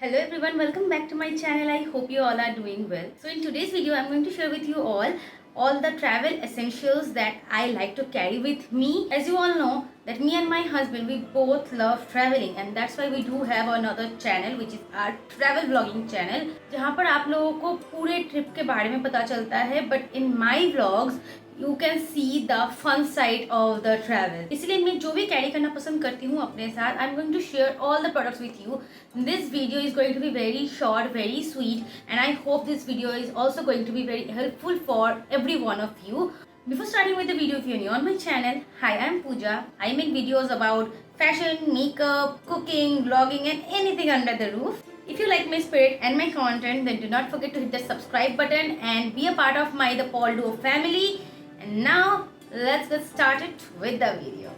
Hello everyone, welcome back to my channel. I hope you all are doing well. So in today's video, I'm going to share with you all the travel essentials that I like to carry with me. As you all know that me and my husband, we both love traveling, and that's why we do have another channel which is our travel vlogging channel, जहाँ पर आप लोगों को पूरे trip के बारे में पता चलता है. But in my vlogs you can see the fun side of the travel. इसलिए मैं जो भी कैरी करना पसंद करती हूँ अपने साथ, I'm going to share all the products with you. This video is going to be very short, very sweet, and I hope this video is also going to be very helpful for every one of you. Before starting with the video, if you're new on my channel, hi, I'm Pooja. I make videos about fashion, makeup, cooking, vlogging and anything under the roof. If you like my spirit and my content, then do not forget to hit the subscribe button and be a part of my The Paul Duo family. And now let's get started with the video.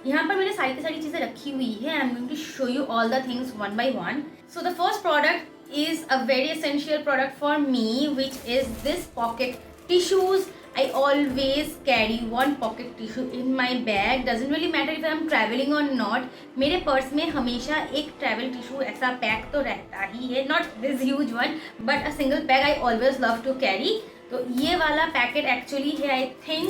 यहाँ पर मैंने सारी की सारी चीज़ें रखी हुई है. I am going to show you all the things one by one. So the first product is a very essential product for me, which is this pocket tissues. I always carry one pocket tissue in my bag. Doesn't really matter if I am traveling or not. मेरे purse में हमेशा एक travel tissue ऐसा pack तो रहता ही है. Not this huge one, but a single bag I always love to carry. तो ये वाला पैकेट एक्चुअली है आई थिंक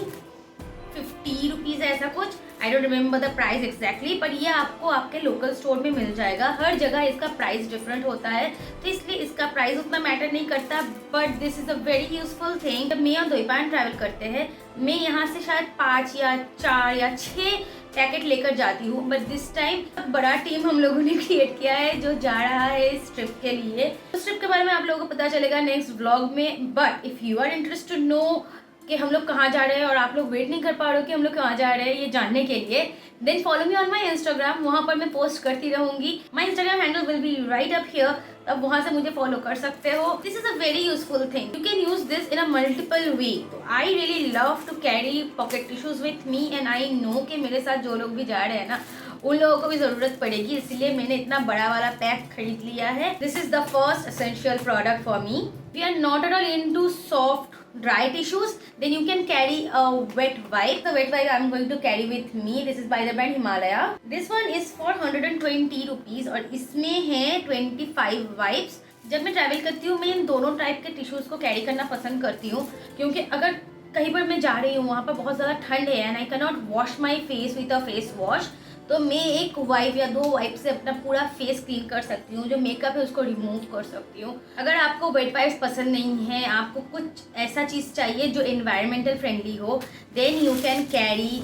50 रुपीज़ ऐसा कुछ. I don't remember the price exactly, पर ये आपको आपके लोकल स्टोर में मिल जाएगा. हर जगह इसका प्राइस डिफरेंट होता है, तो इसलिए इसका प्राइस उतना मैटर नहीं करता. But this is a very useful thing. जब मैं और द्वीपान ट्रैवल करते हैं, मैं यहाँ से शायद 5 या 4 या 6 पैकेट लेकर जाती हूँ. बट दिस टाइम बड़ा टीम हम लोगों ने क्रिएट किया है जो जा रहा है इस ट्रिप के लिए. उस ट्रिप के बारे में आप लोगों को पता चलेगा नेक्स्ट व्लॉग में. But if you are interested to know कि हम लोग कहाँ जा रहे हैं और आप लोग वेट नहीं कर पा रहे हो कि हम लोग कहाँ जा रहे हैं ये जानने के लिए, then follow me on my Instagram. वहाँ पर मैं पोस्ट करती रहूँगी. My Instagram handle will be right up here. अब वहाँ से मुझे फॉलो कर सकते हो. This is a very useful thing. You can use this in a multiple way. I really love to carry pocket tissues with me, and I know कि मेरे साथ जो लोग भी जा रहे हैं ना, उन लोगों को भी ज़रूरत पड़ेगी. इसलिए मैंने इतना बड़ा वाला पैक खरीद लिया है. This is the first essential product for me. We are not at all into soft dry tissues, then you can carry a wet wipe. The wet wipe I'm going to carry with me. This is by the brand Himalaya. This one is for 120 rupees और इसमें है 25 wipes. जब मैं travel करती हूँ, मैं इन दोनों type के टिश्यूज़ को कैरी करना पसंद करती हूँ, क्योंकि अगर कहीं पर मैं जा रही हूँ, वहाँ पर बहुत ज़्यादा ठंड है and I can not wash my face with a face wash, तो मैं एक वाइप या 2 वाइप से अपना पूरा फेस क्लीन कर सकती हूँ. जो मेकअप है उसको रिमूव कर सकती हूँ. अगर आपको वेट वाइप्स पसंद नहीं है, आपको कुछ ऐसा चीज़ चाहिए जो एनवायरमेंटल फ्रेंडली हो, then you can carry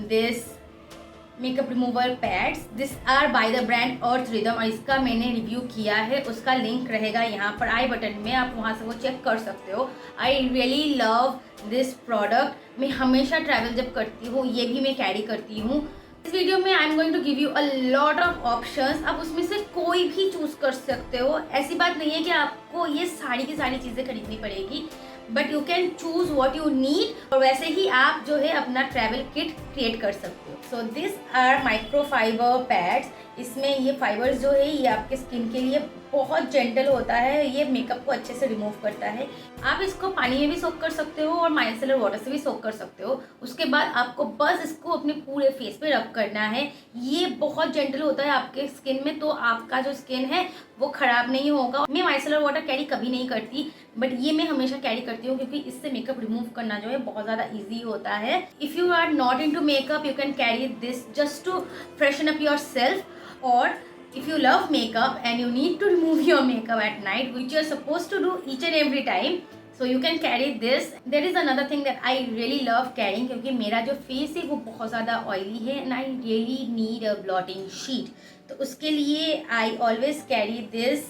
this makeup remover pads. This are by the brand Earth Rhythm, और इसका मैंने रिव्यू किया है. उसका लिंक रहेगा यहाँ पर आई बटन में, आप वहाँ से वो चेक कर सकते हो. आई रियली लव दिस प्रोडक्ट. मैं हमेशा ट्रैवल जब करती हूँ ये भी मैं कैरी करती हूँ. इस वीडियो में I am going to give you a lot of options. आप उसमें से कोई भी चूज कर सकते हो. ऐसी बात नहीं है कि आपको ये सारी की सारी चीज़ें खरीदनी पड़ेगी, but you can choose what you need, और वैसे ही आप जो है अपना ट्रैवल किट क्रिएट कर सकते हो. So this are microfibre pads. इसमें ये फाइबर्स जो है ये आपके स्किन के लिए बहुत जेंटल होता है. ये मेकअप को अच्छे से रिमूव करता है. आप इसको पानी में भी सोक कर सकते हो और माइसेलर वाटर से भी सोक कर सकते हो. उसके बाद आपको बस इसको अपने पूरे फेस पे रब करना है. ये बहुत जेंटल होता है आपके स्किन में, तो आपका जो स्किन है वो ख़राब नहीं होगा. मैं माइसेलर वाटर कैरी कभी नहीं करती, बट ये मैं हमेशा कैरी करती हूँ क्योंकि इससे मेकअप रिमूव करना जो है बहुत ज़्यादा ईजी होता है. If you are not into makeup, you can carry this just to freshen up yourself. Or if you love makeup and you need to remove your makeup at night, which you're supposed to do each and every time, so you can carry this. There is another thing that I really love carrying, क्योंकि मेरा जो face है वो बहुत ज़्यादा oily है and I really need a blotting sheet. तो उसके लिए I always carry this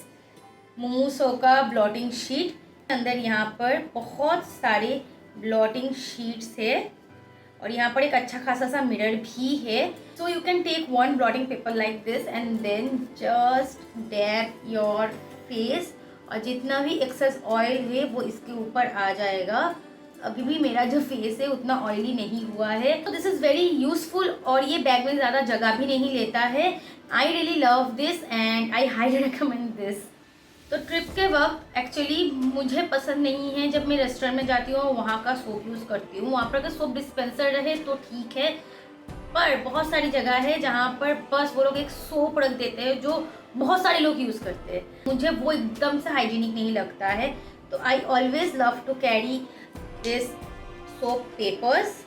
मोमोसोका ब्लॉटिंग शीट. अंदर यहाँ पर बहुत सारे ब्लॉटिंग शीट्स है और यहाँ पर एक अच्छा खासा सा मिरर भी है. So you can take one blotting paper like this and then just dab your face, और जितना भी एक्सेस ऑयल है वो इसके ऊपर आ जाएगा. अभी भी मेरा जो फेस है उतना ऑयली नहीं हुआ है. तो दिस इज़ वेरी यूजफुल और ये बैग में ज़्यादा जगह भी नहीं लेता है. आई really love this and I highly recommend this. तो ट्रिप के वक्त एक्चुअली मुझे पसंद नहीं है जब मैं रेस्टोरेंट में जाती हूँ और वहाँ का सोप यूज़ करती हूँ. वहाँ पर अगर सोप डिस्पेंसर रहे तो ठीक है, पर बहुत सारी जगह है जहाँ पर बस वो लोग एक सोप रख देते हैं जो बहुत सारे लोग यूज़ करते हैं, मुझे वो एकदम से हाइजीनिक नहीं लगता है। तो I always love to carry this soap papers.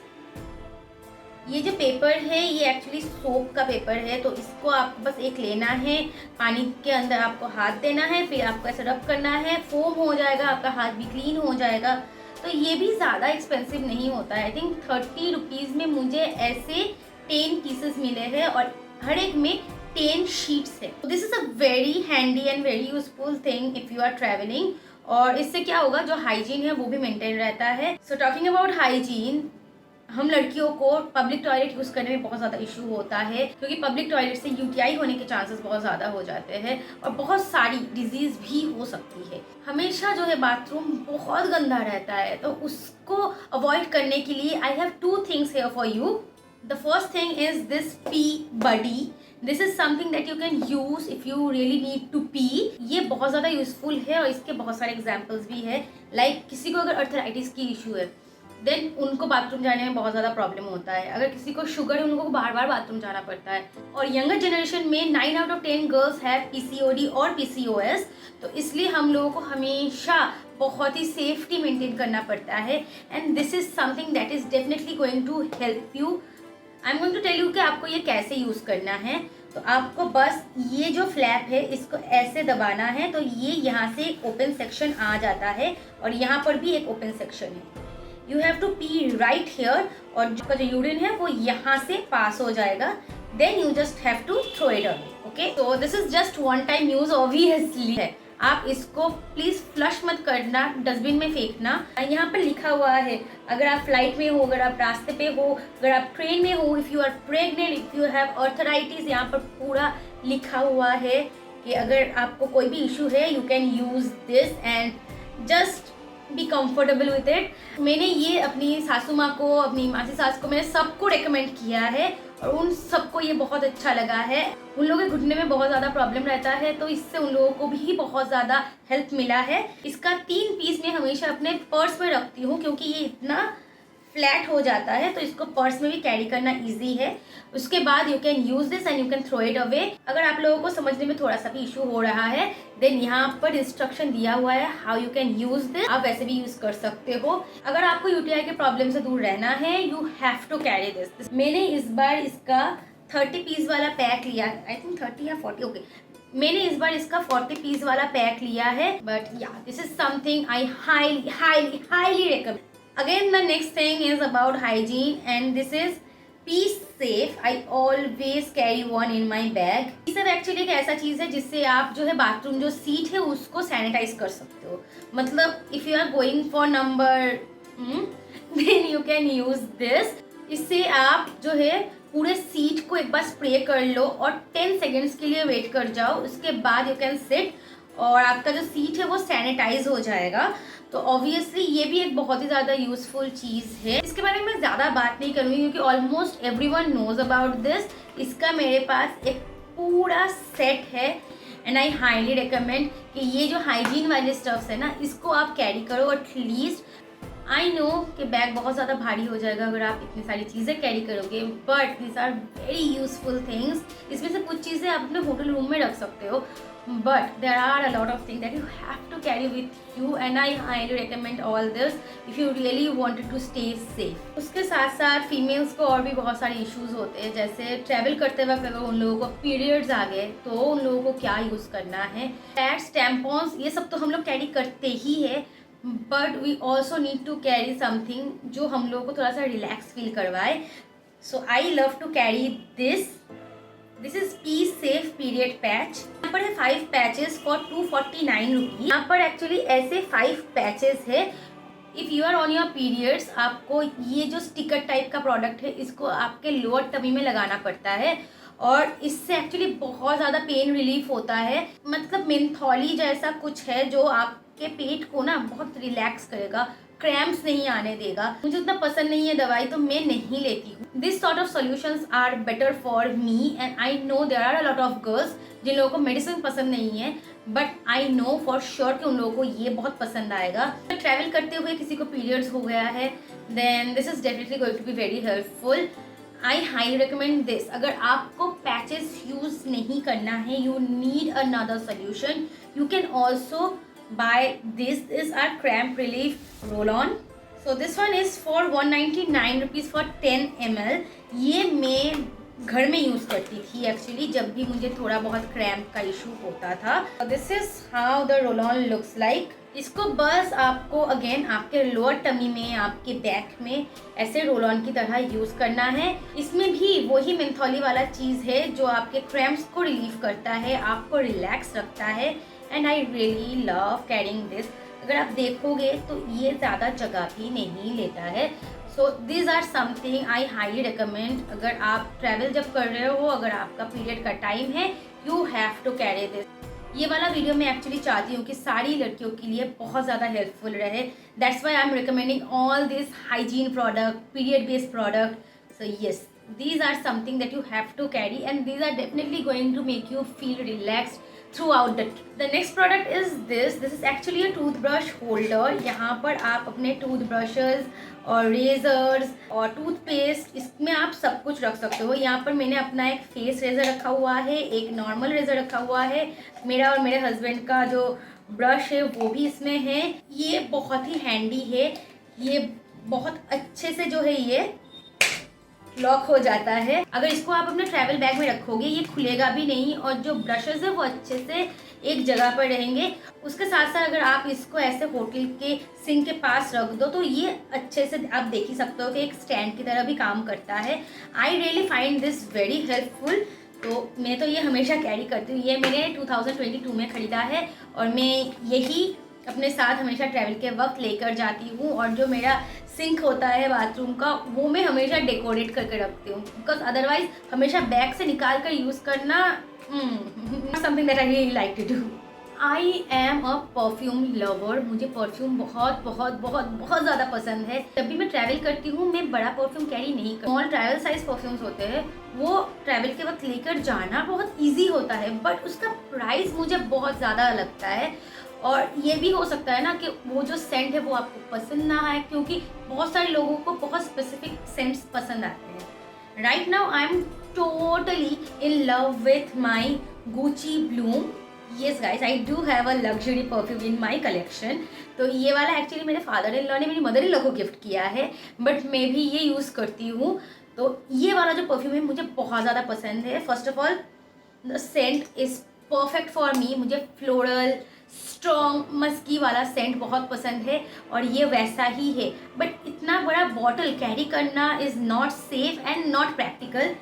ये जो पेपर है ये एक्चुअली सोप का पेपर है, तो इसको आपको बस एक लेना है, पानी के अंदर आपको हाथ देना है, फिर आपको ऐसा रब करना है, फोम हो जाएगा, आपका हाथ भी क्लीन हो जाएगा। तो ये भी ज़्यादा एक्सपेंसिव नहीं होता है। आई थिंक 30 रुपीज़ में मुझे ऐसे 10 पीसेस मिले हैं और हर एक में 10 शीट्स है। This is a very handy and very useful thing if you are travelling. और इससे क्या होगा, जो हाइजीन है वो भी मेंटेन रहता है। सो टॉकिंग अबाउट हाइजीन, हम लड़कियों को पब्लिक टॉयलेट यूज़ करने में बहुत ज़्यादा इशू होता है, क्योंकि पब्लिक टॉयलेट से यूटीआई होने के चांसेस बहुत ज़्यादा हो जाते हैं और बहुत सारी डिजीज़ भी हो सकती है। हमेशा जो है बाथरूम बहुत गंदा रहता है, तो उसको अवॉइड करने के लिए I have 2 things here for you. The first thing is this pee buddy. This is something that you can use if you really need to pee. ये बहुत ज़्यादा यूजफुल है और इसके बहुत सारे एग्जाम्पल्स भी है। लाइक किसी को अगर अर्थराइटिस की इशू है, देन उनको बाथरूम जाने में बहुत ज़्यादा प्रॉब्लम होता है। अगर किसी को शुगर है, उनको बार बार बाथरूम जाना पड़ता है। और यंगर जनरेशन में 9 out of 10 girls have PCOD और पीसीओएस, तो इसलिए हम लोगों को हमेशा बहुत ही सेफ्टी मेंटेन करना पड़ता है। And this is something that is definitely going to help you. I am going to tell you कि आपको ये कैसे यूज़ करना है। तो आपको बस ये जो फ्लैप है इसको ऐसे दबाना है, तो ये यहाँ से एक ओपन सेक्शन आ जाता है और यहाँ पर भी एक ओपन सेक्शन है। You have to pee right here और जो यूरिन है वो यहाँ से पास हो जाएगा। Then you just have to throw it away. Okay, तो this is just one time use obviously है। आप इसको प्लीज फ्लश मत करना, डस्टबिन में फेंकना। यहाँ पर लिखा हुआ है, अगर आप फ्लाइट में हो, अगर आप रास्ते पे हो, अगर आप ट्रेन में हो, if you are pregnant, if you have arthritis, यहाँ पर पूरा लिखा हुआ है कि अगर आपको कोई भी इशू है you can use this and just be comfortable with it. मैंने ये अपनी सासू माँ को, अपनी मासी सास को, मैंने सबको रेकमेंड किया है और उन सबको ये बहुत अच्छा लगा है। उन लोगों के घुटने में बहुत ज़्यादा प्रॉब्लम रहता है, तो इससे उन लोगों को भी बहुत ज़्यादा हेल्प मिला है। इसका 3 पीस मैं हमेशा अपने पर्स में रखती हूँ, क्योंकि ये इतना फ्लैट हो जाता है, तो इसको पर्स में भी कैरी करना इजी है। उसके बाद you can use this and you can throw it away. अगर आप लोगों को समझने में थोड़ा सा भी इशू हो रहा है, देन यहाँ पर इंस्ट्रक्शन दिया हुआ है how you can use this. आप वैसे भी यूज कर सकते हो। अगर आपको यूटीआई के प्रॉब्लम से दूर रहना है, you have to carry this. मैंने इस बार इसका 30 पीस वाला पैक लिया है। आई थिंक 30 या 40, ओके। मैंने इस बार इसका 40 पीस वाला पैक लिया है, बट या this is something I highly highly highly recommend. Again, the next thing is about hygiene and this is Peace Safe. I always carry one in my bag. ये सब actually एक ऐसा चीज़ है जिससे आप जो है बाथरूम जो सीट है उसको सैनिटाइज कर सकते हो। मतलब if you are going for number then you can use this. इससे आप जो है पूरे सीट को एक बार स्प्रे कर लो और 10 सेकेंड्स के लिए वेट कर जाओ। उसके बाद यू कैन सिट और आपका जो सीट है वो सैनिटाइज हो जाएगा। तो ऑब्वियसली ये भी एक बहुत ही ज़्यादा यूज़फुल चीज़ है। इसके बारे में मैं ज़्यादा बात नहीं करूँगी क्योंकि almost everyone knows about this. इसका मेरे पास एक पूरा सेट है एंड आई हाईली रिकमेंड कि ये जो हाइजीन वाले स्टफ्स है ना, इसको आप कैरी करो एटलीस्ट। आई नो कि बैग बहुत ज़्यादा भारी हो जाएगा अगर आप इतनी सारी चीज़ें कैरी करोगे, but this are very useful things. इसमें से कुछ चीज़ें आप अपने होटल रूम में रख सकते हो, but there are a lot of things that you have to carry with you and I highly recommend all this if you really wanted to stay safe। उसके साथ साथ फीमेल्स को और भी बहुत सारे इश्यूज होते हैं, जैसे ट्रैवल करते वक्त अगर उन लोगों को पीरियड्स आ गए तो उन लोगों को क्या यूज़ करना है। पैड्स, टैम्पॉन्स, ये सब तो हम लोग कैरी करते ही है, but we also need to carry something जो हम लोगों को थोड़ा सा रिलैक्स फील करवाए। So I love to carry this. This is Pee Safe period patch. यहाँ पर है 5 पैचेस फॉर 249 रुपीज। यहाँ पर एक्चुअली ऐसे 5 पैचेस है। If you are on your periods, आपको ये जो स्टिकर टाइप का प्रोडक्ट है इसको आपके लोअर टमी में लगाना पड़ता है और इससे एक्चुअली बहुत ज़्यादा पेन रिलीफ होता है। मतलब मेंथोली जैसा कुछ है जो आपके पेट को ना बहुत रिलैक्स करेगा, क्रैम्प्स नहीं आने देगा। मुझे उतना पसंद नहीं है दवाई, तो मैं नहीं लेती हूँ। This sort of solutions are better for me and I know there are a lot of girls जिन लोगों को मेडिसिन पसंद नहीं है, but I know for sure कि उन लोगों को ये बहुत पसंद आएगा। ट्रैवल करते हुए किसी को पीरियड्स हो गया है, then this is definitely going to be very helpful. I highly recommend this. अगर आपको पैच पैचेस यूज नहीं करना है, you need another solution, you can also buy this is are cramp relief roll on. So this one is for 199 rupees for 10 ml। ये मैं घर में use करती थी एक्चुअली, जब भी मुझे थोड़ा बहुत क्रैम्प का इशू होता था। This is how the roll on looks like. इसको बस आपको अगेन आपके लोअर टमी में, आपके बैक में ऐसे रोल ऑन की तरह यूज़ करना है। इसमें भी वही मेंथोली वाला चीज़ है जो आपके क्रैम्प्स को रिलीव करता है, आपको रिलैक्स रखता है। And I really love carrying this. अगर आप देखोगे तो ये ज़्यादा जगह भी नहीं लेता है। So this are something I highly recommend. अगर आप ट्रैवल जब कर रहे हो, अगर आपका पीरियड का टाइम है, you have to carry this. ये वाला वीडियो मैं एक्चुअली चाहती हूँ कि सारी लड़कियों के लिए बहुत ज़्यादा हेल्पफुल रहे। That's why I am recommending all this hygiene product, period based product. So yes, these are something that you have to carry and these are definitely going to make you feel relaxed throughout the trip. The next product is this is actually a toothbrush holder। यहाँ पर आप अपने toothbrushes और razor's और toothpaste, इसमें आप सब कुछ रख सकते हो। यहाँ पर मैंने अपना एक फेस रेजर रखा हुआ है, एक नॉर्मल रेजर रखा हुआ है, मेरा और मेरे हस्बैंड का जो ब्रश है वो भी इसमें है। ये बहुत ही हैंडी है, ये बहुत अच्छे से जो है ये लॉक हो जाता है। अगर इसको आप अपने ट्रैवल बैग में रखोगे ये खुलेगा भी नहीं और जो ब्रशेस है वो अच्छे से एक जगह पर रहेंगे। उसके साथ साथ अगर आप इसको ऐसे होटल के सिंक के पास रख दो तो ये अच्छे से आप देख ही सकते हो कि एक स्टैंड की तरह भी काम करता है। I really find this very helpful. तो मैं तो ये हमेशा कैरी करती हूँ। ये मैंने 2022 में ख़रीदा है और मैं यही अपने साथ हमेशा ट्रैवल के वक्त लेकर जाती हूँ। और जो मेरा सिंक होता है बाथरूम का वो मैं हमेशा डेकोरेट करके रखती हूँ, बिकॉज अदरवाइज हमेशा बैग से निकाल कर यूज़ करना something that I really like to do. I am a perfume lover. मुझे परफ्यूम बहुत बहुत बहुत बहुत ज़्यादा पसंद है। जब भी मैं ट्रैवल करती हूँ मैं बड़ा परफ्यूम कैरी नहीं करती। स्मॉल ट्रैवल साइज परफ्यूम्स होते हैं वो ट्रैवल के वक्त लेकर जाना बहुत ईजी होता है, बट उसका प्राइस मुझे बहुत ज़्यादा लगता है। और ये भी हो सकता है ना कि वो जो सेंट है वो आपको पसंद ना आए, क्योंकि बहुत सारे लोगों को बहुत स्पेसिफिक सेंट्स पसंद आते हैं। Right now I am totally in love with my Gucci Bloom. Yes guys, I do have a luxury perfume in my collection. तो ये वाला एक्चुअली मेरे फादर इन लॉ ने मेरी मदर इन लॉ को गिफ्ट किया है, बट मैं भी ये यूज़ करती हूँ। तो ये वाला जो परफ्यूम है मुझे बहुत ज़्यादा पसंद है। First of all the scent is perfect for me. मुझे फ्लोरल स्ट्रॉन्ग मस्की वाला सेंट बहुत पसंद है और ये वैसा ही है, बट इतना बड़ा बॉटल कैरी करना is not safe and not practical.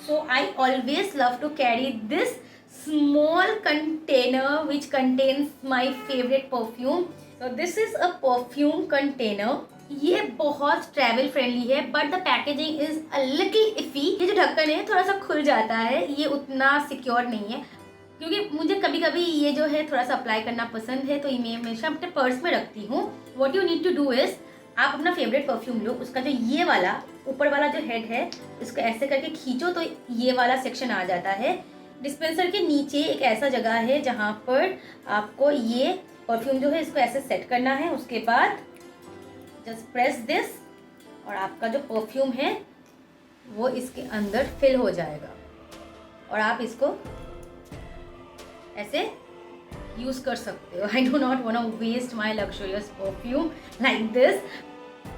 So I always love to carry this small container which contains my favorite perfume. So this is a perfume container. ये बहुत ट्रैवल फ्रेंडली है, but the packaging is a little iffy. ये जो ढक्कन है थोड़ा सा खुल जाता है, ये उतना सिक्योर नहीं है, क्योंकि मुझे कभी कभी ये जो है थोड़ा सा अप्लाई करना पसंद है, तो ये मैं हमेशा अपने पर्स में रखती हूँ। What you need to do is आप अपना फेवरेट परफ्यूम लो, उसका जो ये वाला ऊपर वाला जो हेड है इसको ऐसे करके खींचो तो ये वाला सेक्शन आ जाता है। डिस्पेंसर के नीचे एक ऐसा जगह है जहाँ पर आपको ये परफ्यूम जो है इसको ऐसे सेट करना है। उसके बाद जस्ट प्रेस दिस और आपका जो परफ्यूम है वो इसके अंदर फिल हो जाएगा और आप इसको ऐसे यूज़ कर सकते हो। I do not want to waste my luxurious perfume like this.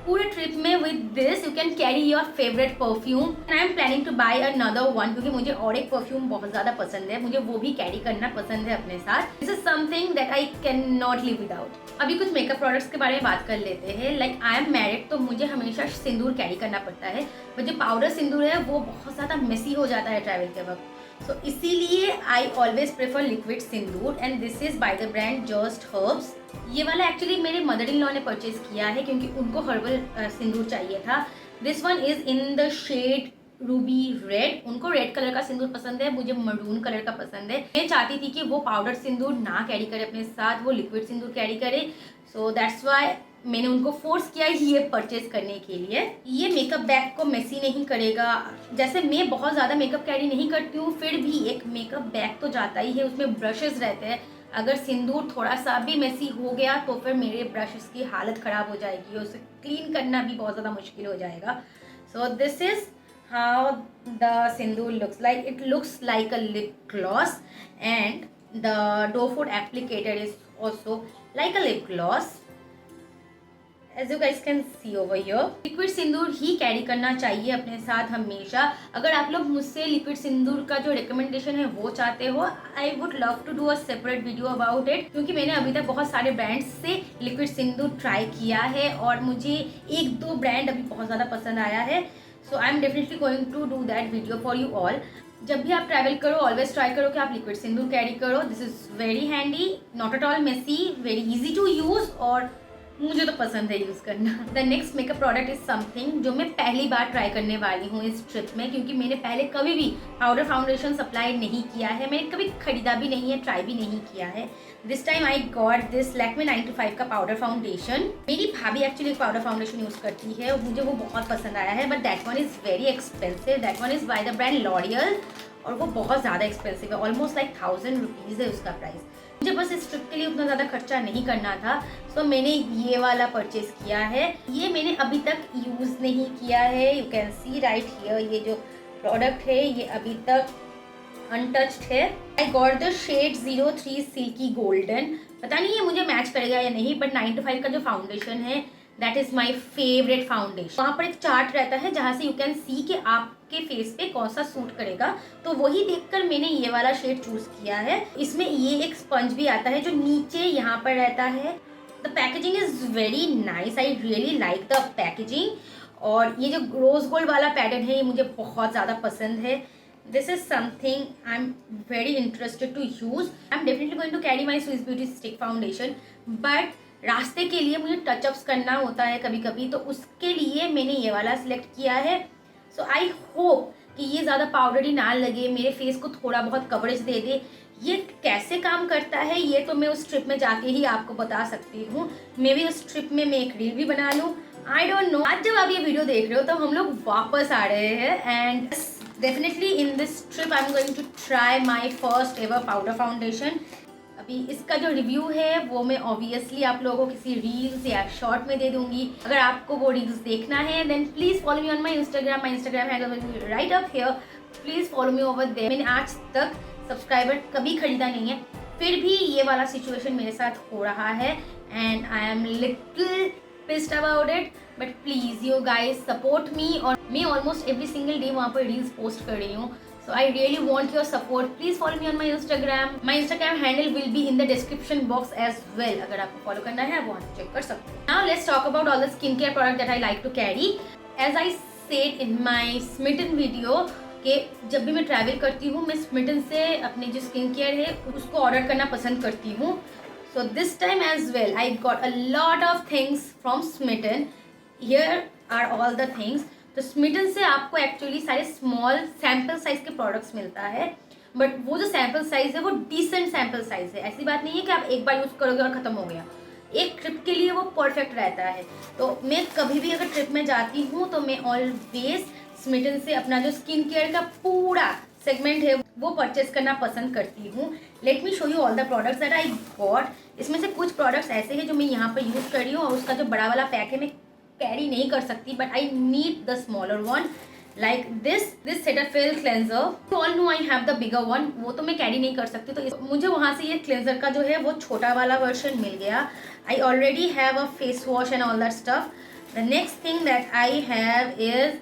पूरे ट्रिप में with this you can carry your favourite perfume and I am planning to buy another one, क्योंकि मुझे और एक परफ्यूम बहुत ज़्यादा पसंद है, मुझे वो भी कैरी करना पसंद है अपने साथ। This is something that I can not live without. अभी कुछ मेकअप प्रोडक्ट्स के बारे में बात कर लेते हैं। लाइक आई एम मैरिड तो मुझे हमेशा सिंदूर कैरी करना पड़ता है, बट जो पाउडर सिंदूर है वो बहुत ज़्यादा मेसी हो जाता है ट्रैवल के वक्त। सो इसीलिए I always prefer liquid sindoor and this is by the brand Just Herbs. ये वाला एक्चुअली मेरे मदर इन लॉ ने परचेज किया है क्योंकि उनको हर्बल सिंदूर चाहिए था। This one is in the shade ruby red. उनको रेड कलर का सिंदूर पसंद है, मुझे मरून कलर का पसंद है। मैं चाहती थी कि वो पाउडर सिंदूर ना कैरी करे अपने साथ, वो लिक्विड सिंदूर कैरी करे। सो दैट्स वाई मैंने उनको फोर्स किया ये परचेज करने के लिए। ये मेकअप बैग को मेसी नहीं करेगा। जैसे मैं बहुत ज़्यादा मेकअप कैरी नहीं करती हूँ, फिर भी एक मेकअप बैग तो जाता ही है, उसमें ब्रशेस रहते हैं। अगर सिंदूर थोड़ा सा भी मेसी हो गया तो फिर मेरे ब्रशेस की हालत ख़राब हो जाएगी और उसे क्लीन करना भी बहुत ज़्यादा मुश्किल हो जाएगा। So this is how the sindoor looks like. It looks like a lip gloss, and the doe food applicator is also like a lip gloss, as you guys can see over here. Liquid Sindoor he carry करना चाहिए अपने साथ हमेशा। अगर आप लोग मुझसे liquid सिंदूर का जो रिकमेंडेशन है वो चाहते हो, I would love to do a separate video about it, क्योंकि मैंने अभी तक बहुत सारे ब्रांड्स से लिक्विड सिंदूर ट्राई किया है और मुझे एक दो ब्रांड अभी बहुत ज़्यादा पसंद आया है। So I am definitely going to do that video for you all. जब भी आप ट्रैवल करो, ऑलवेज ट्राई करो कि आप लिक्विड सिंदूर कैरी करो। This is very handy, not at all messy, very easy to use, और मुझे तो पसंद है यूज़ करना। The next makeup product is something जो मैं पहली बार ट्राई करने वाली हूँ इस ट्रिप में, क्योंकि मैंने पहले कभी भी पाउडर फाउंडेशन सप्लाई नहीं किया है, मैंने कभी खरीदा भी नहीं है, ट्राई भी नहीं किया है। This time I got this Lakme 925 का पाउडर फाउंडेशन। मेरी भाभी एक्चुअली एक पाउडर फाउंडेशन यूज़ करती है और मुझे वो बहुत पसंद आया है, but that one is very expensive. That one is by the brand L'Oréal और वो बहुत ज़्यादा एक्सपेंसिव है, ऑलमोस्ट लाइक 1000 रुपीज़ है उसका प्राइस। मुझे बस इस ट्रिप के लिए उतना ज़्यादा खर्चा नहीं करना था, तो मैंने ये वाला परचेज किया है। ये मैंने अभी तक यूज़ नहीं किया है, you can see right here. ये जो प्रोडक्ट है ये अभी तक अनटच्ड है। I got the shade 03 silky golden. पता नहीं ये मुझे मैच करेगा या नहीं, बट 9 to 5 का जो फाउंडेशन है that is my favourite foundation. वहाँ पर एक चार्ट रहता है जहाँ से यू कैन सी कि आपके फेस पे कौन सा सूट करेगा, तो वही देखकर मैंने ये वाला शेड चूज़ किया है। इसमें ये एक स्पंज भी आता है जो नीचे यहाँ पर रहता है। The packaging is very nice, I really like the packaging. और ये जो रोज गोल्ड वाला पैटर्न है ये मुझे बहुत ज़्यादा पसंद है। This is something I am very interested to use. I am definitely going to carry my Swiss Beauty stick foundation, but रास्ते के लिए मुझे टचअप्स करना होता है कभी कभी, तो उसके लिए मैंने ये वाला सिलेक्ट किया है। सो आई होप कि ये ज़्यादा पाउडरी ना लगे, मेरे फेस को थोड़ा बहुत कवरेज दे दे। ये कैसे काम करता है ये तो मैं उस ट्रिप में जाके ही आपको बता सकती हूँ। मे बी उस ट्रिप में मैं एक रील भी बना लूँ, आई डोंट नो। आज जब आप ये वीडियो देख रहे हो तो हम लोग वापस आ रहे हैं, and definitely in this trip I am going to try my first ever powder foundation. अभी इसका जो रिव्यू है वो मैं ऑब्वियसली आप लोगों को किसी रील्स या शॉर्ट में दे दूंगी। अगर आपको वो रील्स देखना है then please follow me on my Instagram. My Instagram है right up here, please follow me over there. मैंने आज तक सब्सक्राइबर कभी खरीदा नहीं है, फिर भी ये वाला सिचुएशन मेरे साथ हो रहा है, and I am little pissed about it, but please you guys support me. और मैं ऑलमोस्ट एवरी सिंगल डे वहाँ पर रील्स पोस्ट कर रही हूँ, so I really want your support. Please follow me on my Instagram. My Instagram handle will be in the description box as well. अगर आपको follow करना है आप वहाँ चेक कर सकते हो। Now let's talk about all the skincare product that I like to carry. As I said in my Smitten video कि जब भी मैं ट्रैवल करती हूँ मैं स्मिटन से अपनी जो स्किन केयर है उसको ऑर्डर करना पसंद करती हूँ। So this time as well I got a lot of things from Smitten. Here are all the things. तो स्मिटन से आपको एक्चुअली सारे स्मॉल सैम्पल साइज़ के प्रोडक्ट्स मिलता है, बट वो जो सैम्पल साइज़ है वो डिसेंट सैम्पल साइज़ है। ऐसी बात नहीं है कि आप एक बार यूज़ करोगे और ख़त्म हो गया, एक ट्रिप के लिए वो परफेक्ट रहता है। तो मैं कभी भी अगर ट्रिप में जाती हूँ तो मैं ऑलवेज स्मिटन से अपना जो स्किन केयर का पूरा सेगमेंट है वो परचेस करना पसंद करती हूँ। Let me show you all the products that I got. इसमें से कुछ प्रोडक्ट्स ऐसे हैं जो मैं यहाँ पर यूज़ कर रही हूँ, और उसका जो बड़ा वाला पैक है मैं कैरी नहीं कर सकती, but I need the smaller one like this Cetaphil cleanser. You all know I have the bigger one, वो तो मैं कैरी नहीं कर सकती, तो मुझे वहाँ से ये क्लेंजर का जो है वो छोटा वाला वर्जन मिल गया। I already have a face wash and all that stuff. The next thing that I have is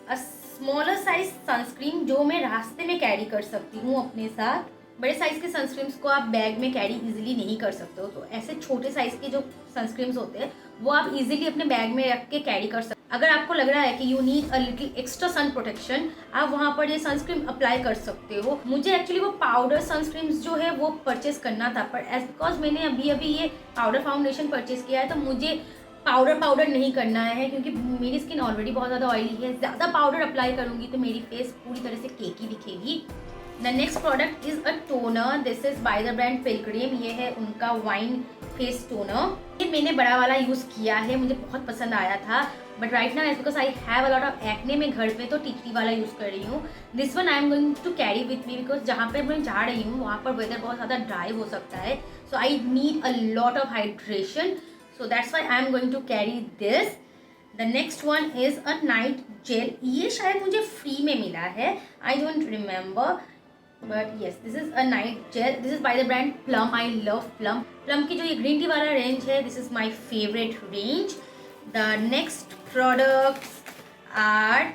a smaller size sunscreen जो मैं रास्ते में कैरी कर सकती हूँ अपने साथ। बड़े साइज़ के सनस्क्रीम्स को आप बैग में कैरी इजीली नहीं कर सकते हो, तो ऐसे छोटे साइज़ के जो सनस्क्रीम्स होते हैं वो आप इजीली अपने बैग में रख के कैरी कर सकते हो। अगर आपको लग रहा है कि you need a little extra sun protection, आप वहाँ पर ये सनस्क्रीम अप्लाई कर सकते हो। मुझे एक्चुअली वो पाउडर सनस्क्रीम्स जो है वो परचेस करना था, पर एज बिकॉज मैंने अभी ये पाउडर फाउंडेशन परचेस किया है तो मुझे पाउडर नहीं करना है, क्योंकि मेरी स्किन ऑलरेडी बहुत ज़्यादा ऑयली है। ज़्यादा पाउडर अप्लाई करूँगी तो मेरी फेस पूरी तरह से केकी दिखेगी। The next product is a toner. This is by the brand Pilgrim. ये है उनका वाइन फेस टोनर। ये मैंने बड़ा वाला यूज़ किया है, मुझे बहुत पसंद आया था, but right now because I have a lot of acne में घर पे तो टिकटी वाला यूज़ कर रही हूँ। This one I am going to carry with me because जहाँ पे मैं जा रही हूँ वहाँ पर वेदर बहुत ज़्यादा ड्राई हो सकता है, so I need a lot of hydration, so that's why I am going to carry this. The next one is a night gel. ये शायद मुझे फ्री में मिला है, I don't remember, but yes this is a night gel. This is by the brand Plum. I love Plum. Plum की जो ये green tea वाला रेंज है, this is my favourite range. The next products are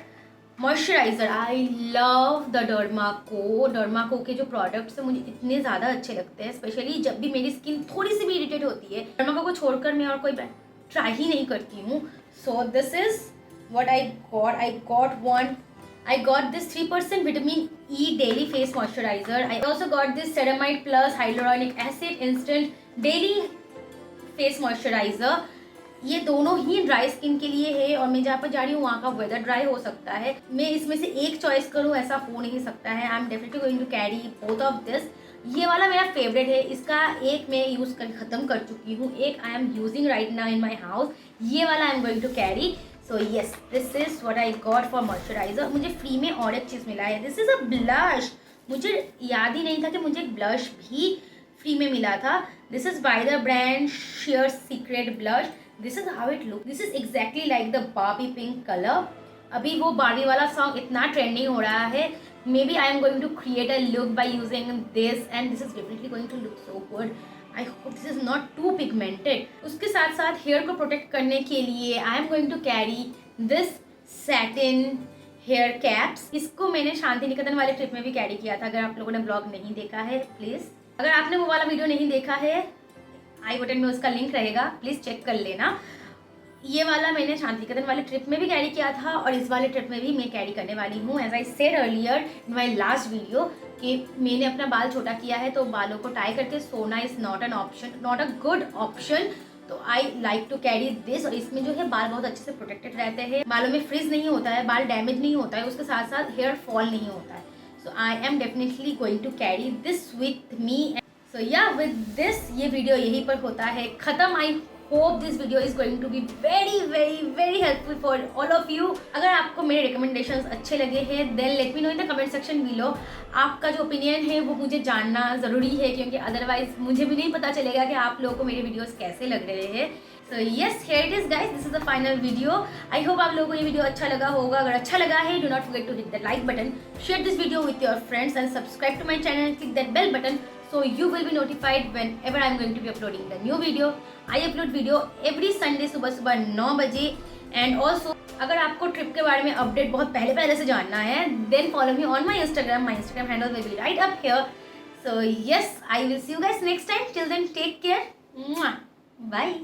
moisturiser. I love the Dermaco के जो products हैं मुझे इतने ज़्यादा अच्छे लगते हैं, स्पेशली जब भी मेरी स्किन थोड़ी सी भी इरिटेट होती है. डर्माको को छोड़कर मैं और कोई ट्राई ही नहीं करती हूँ. So this is what I got this 3% vitamin E daily face moisturizer. I also got this Ceramide Plus Hyaluronic Acid Instant Daily Face Moisturizer. ये दोनों ही ड्राई स्किन के लिए है, और मैं जहाँ पर जा रही हूँ वहाँ का वेदर ड्राई हो सकता है. मैं इसमें से एक चॉइस करूँ ऐसा हो नहीं सकता है. I am definitely going to carry both of this. ये वाला मेरा फेवरेट है. इसका एक मैं यूज़ कर ख़त्म कर चुकी हूँ, एक I am using right now in my house. ये वाला I am going to carry. So yes this is what I got for moisturiser. मुझे फ्री में और एक चीज़ मिला है. This is a blush. मुझे याद ही नहीं था कि मुझे एक ब्लश भी फ्री में मिला था. This is by the brand share secret blush. This is how it look. This is exactly like the Barbie pink colour. अभी वो बार्बी वाला सॉन्ग इतना ट्रेंडिंग हो रहा है. Maybe I am going to create a look by using this, and this is definitely going to look so good. I hope this is not too pigmented. उसके साथ साथ hair को protect करने के लिए I am going to carry this satin hair caps. इसको मैंने शांति निकेतन वाले ट्रिप में भी कैरी किया था. अगर आप लोगों ने ब्लॉग नहीं देखा है, प्लीज़ अगर आपने वो वाला वीडियो नहीं देखा है, आई बटन में उसका लिंक रहेगा, प्लीज़ चेक कर लेना. ये वाला मैंने शांति निकेतन वाले ट्रिप में भी कैरी किया था, और इस वाले ट्रिप में भी मैं कैरी करने वाली हूँ. As I said earlier in my last video कि मैंने अपना बाल छोटा किया है, तो बालों को टाई करके सोना is not an option, not a good option. तो I like to carry this. और इसमें जो है बाल बहुत अच्छे से प्रोटेक्टेड रहते हैं, बालों में फ्रिज नहीं होता है, बाल डैमेज नहीं होता है, उसके साथ साथ हेयर फॉल नहीं होता है. So I am definitely going to carry this with me. So या विद दिस ये वीडियो यहीं पर होता है ख़त्म. I hope this video is going to be very very very helpful for all of you. अगर आपको मेरे रिकमेंडेशंस अच्छे लगे हैं, then let me know in the comment section below. आपका जो ओपिनियन है वो मुझे जानना ज़रूरी है, क्योंकि अदरवाइज मुझे भी नहीं पता चलेगा कि आप लोगों को मेरे वीडियोस कैसे लग रहे हैं. So yes, here it is guys, this is the final video. I hope आप लोगों को ये वीडियो अच्छा लगा होगा. अगर अच्छा लगा है, do not forget to hit the like button, share this video with your friends, and subscribe to my channel and click that bell button, so you will be notified whenever I am going to be uploading the new video. I upload video every Sunday सुबह 9 बजे. And also अगर आपको trip के बारे में update बहुत पहले से जानना है, then follow me on my Instagram. My Instagram handle will be right up here. So yes, I will see you guys next time. Till then take care. Bye.